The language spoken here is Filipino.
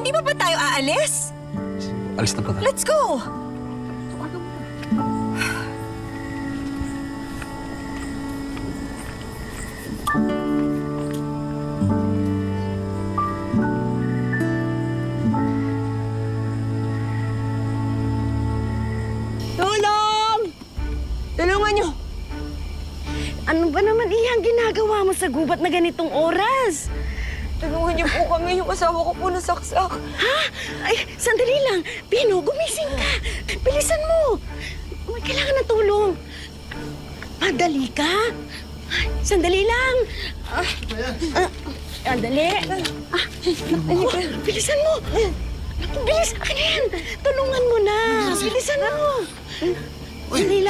Hindi pa ba tayo aalis? Alis na po tayo. Let's go! Tulong! Tulungan niyo! Ano ba naman iyang ginagawa mo sa gubat na ganitong oras? Tulungan niyo po kami. Yung asawa ko po nasaksak. Ha? Ay, sandali lang. Pino, gumising ka. Bilisan mo. May kailangan ng tulong. Madali ka. Ay, sandali lang. Sandali. Naku, bilisan mo. Naku, bilis. Ano yan? Tulungan mo na. Bilisan mo. Sandali lang.